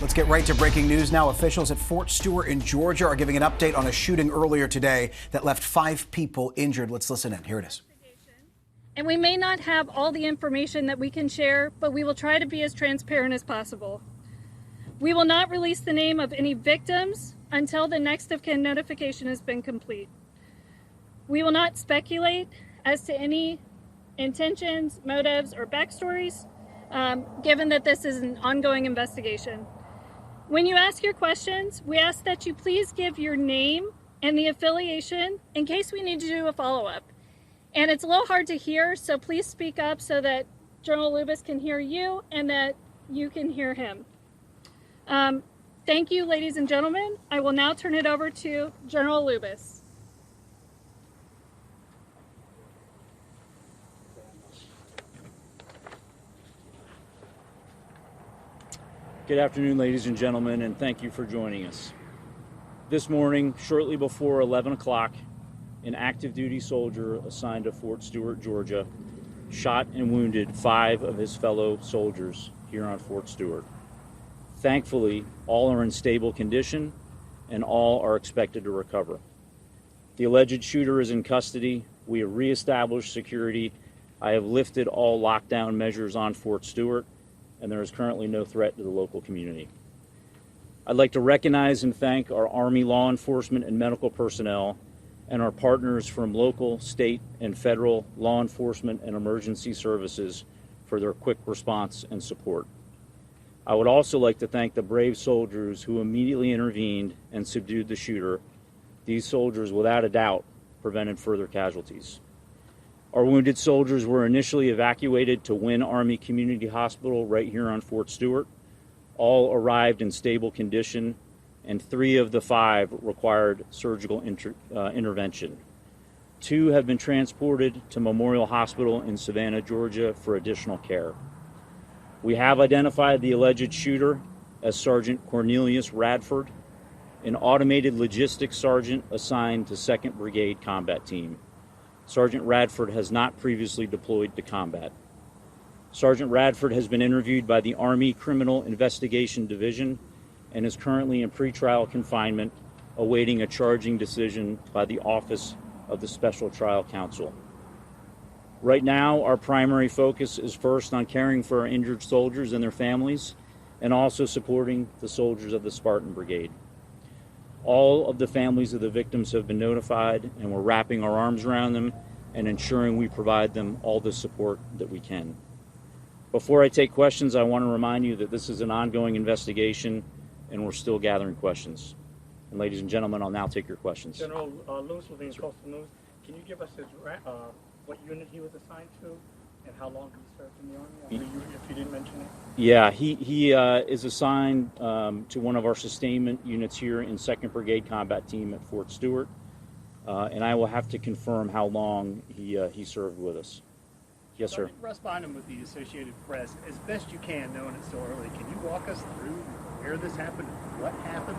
Let's get right to breaking news now. Officials at Fort Stewart in Georgia are giving an update on a shooting earlier today that left 5 people injured. Let's listen in. Here it is. And we may not have all the information that we can share, but we will try to be as transparent as possible. We will not release the name of any victims until the next of kin notification has been complete. We will not speculate as to any intentions, motives, or backstories, given that this is an ongoing investigation. When you ask your questions, we ask that you please give your name and the affiliation in case we need to do a follow-up. And it's a little hard to hear, so please speak up so that General Lubis can hear you and that you can hear him. Thank you, ladies and gentlemen. I will now turn it over to General Lubis. Good afternoon, ladies and gentlemen, and thank you for joining us. This morning, shortly before 11 o'clock, an active duty soldier assigned to Fort Stewart, Georgia, shot and wounded 5 of his fellow soldiers here on Fort Stewart. Thankfully, all are in stable condition and all are expected to recover. The alleged shooter is in custody. We have reestablished security. I have lifted all lockdown measures on Fort Stewart, and there is currently no threat to the local community. I'd like to recognize and thank our Army law enforcement and medical personnel and our partners from local, state, and federal law enforcement and emergency services for their quick response and support. I would also like to thank the brave soldiers who immediately intervened and subdued the shooter. These soldiers, without a doubt, prevented further casualties. Our wounded soldiers were initially evacuated to Wynn Army Community Hospital right here on Fort Stewart. All arrived in stable condition, and 3 of the 5 required surgical intervention. 2 have been transported to Memorial Hospital in Savannah, Georgia for additional care. We have identified the alleged shooter as Sergeant Cornelius Radford, an automated logistics sergeant assigned to 2nd Brigade Combat Team. Sergeant Radford has not previously deployed to combat. Sergeant Radford has been interviewed by the Army Criminal Investigation Division and is currently in pretrial confinement, awaiting a charging decision by the Office of the Special Trial Counsel. Right now, our primary focus is first on caring for our injured soldiers and their families, and also supporting the soldiers of the Spartan Brigade. All of the families of the victims have been notified, and we're wrapping our arms around them and ensuring we provide them all the support that we can. Before I take questions, I want to remind you that this is an ongoing investigation and we're still gathering questions. And ladies and gentlemen, I'll now take your questions. General Lewis with the Coastal News. Can you give us what unit he was assigned to and how long he served in the Army? If you didn't mention it. Yeah, he is assigned to one of our sustainment units here in 2nd Brigade Combat Team at Fort Stewart, and I will have to confirm how long he served with us. Yes, sir. Russ Bynum with the Associated Press. As best you can, knowing it's so early, can you walk us through where this happened, what happened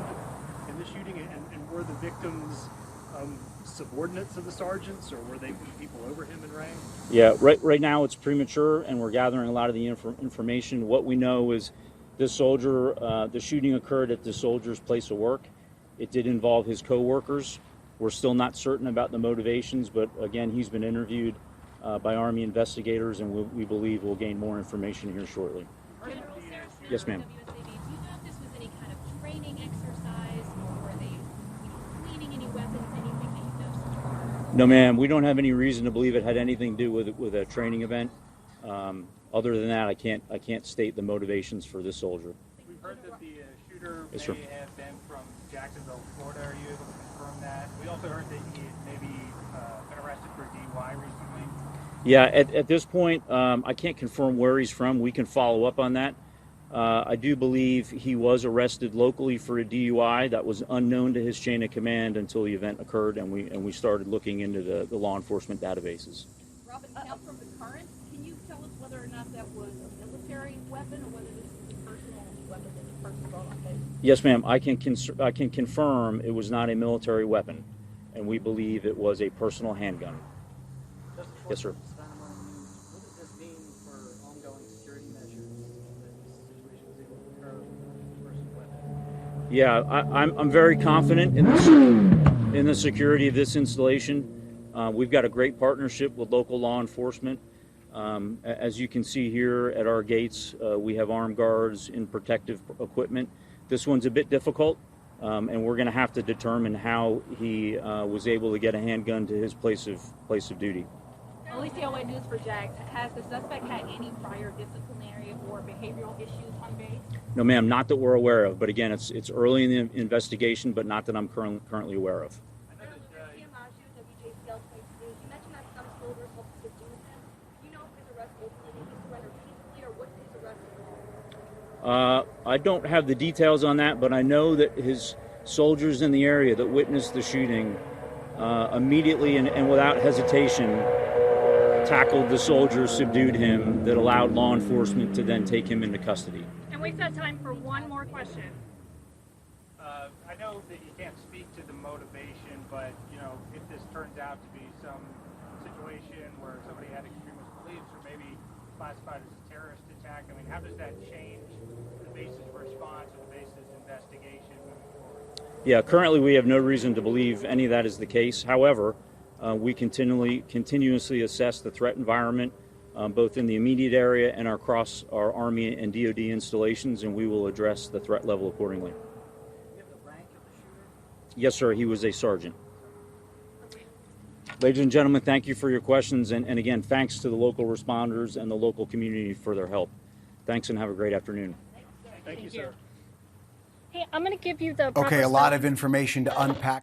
in the shooting, and were the victims subordinates of the sergeants, or were they people over him in rank? Yeah, right now it's premature, and we're gathering a lot of the information. What we know is this soldier, the shooting occurred at the soldier's place of work. It did involve his co-workers. We're still not certain about the motivations, but again, he's been interviewed by Army investigators, and we believe we'll gain more information here shortly. Yes, ma'am. Do you know if this was any kind of training exercise, or were they cleaning any weapons, anything that you know so far? No, ma'am. We don't have any reason to believe it had anything to do with a training event. Other than that, I can't state the motivations for this soldier. We've heard that the shooter Yes, may sir. have been from Jacksonville, Florida. Are you able to confirm that? We also heard that he had maybe been arrested for DUI recently. Yeah, at this point, I can't confirm where he's from. We can follow up on that. I do believe he was arrested locally for a DUI that was unknown to his chain of command until the event occurred, and we started looking into the law enforcement databases. Robin, now from the current, can you tell us whether or not that was a military weapon, or whether this was a personal weapon that the person brought on base? Yes, ma'am. I can confirm it was not a military weapon, and we believe it was a personal handgun. Yes, sir. What does this mean for ongoing security measures that this situation was able to occur in the first place? Yeah, I'm very confident in the security of this installation. We've got a great partnership with local law enforcement. As you can see here at our gates, we have armed guards in protective equipment. This one's a bit difficult, and we're going to have to determine how he was able to get a handgun to his place of duty. OCOA News for Jags. Has the suspect had any prior disciplinary or behavioral issues on base? No, ma'am, not that we're aware of. But again, it's early in the investigation, but not that I'm currently aware of. You mentioned that some soldiers helped subdue him. Do you know if his arrest ultimately he surrendered peacefully, or what his arrest was? I don't have the details on that, but I know that his soldiers in the area that witnessed the shooting immediately and without hesitation tackled the soldiers, subdued him, that allowed law enforcement to then take him into custody. And we've got time for one more question. I know that you can't speak to the motivation, but if this turns out to be some situation where somebody had extremist beliefs or maybe classified as a terrorist attack, I mean, how does that change the base's response or the base's investigation moving forward? Yeah, currently we have no reason to believe any of that is the case. However, we continuously assess the threat environment, both in the immediate area and across our Army and DoD installations, and we will address the threat level accordingly. Yes, sir. He was a sergeant. Ladies and gentlemen, thank you for your questions. And again, thanks to the local responders and the local community for their help. Thanks and have a great afternoon. Thank you, sir. Hey, I'm going to give you the proper Okay, a lot spelling. of information to unpack.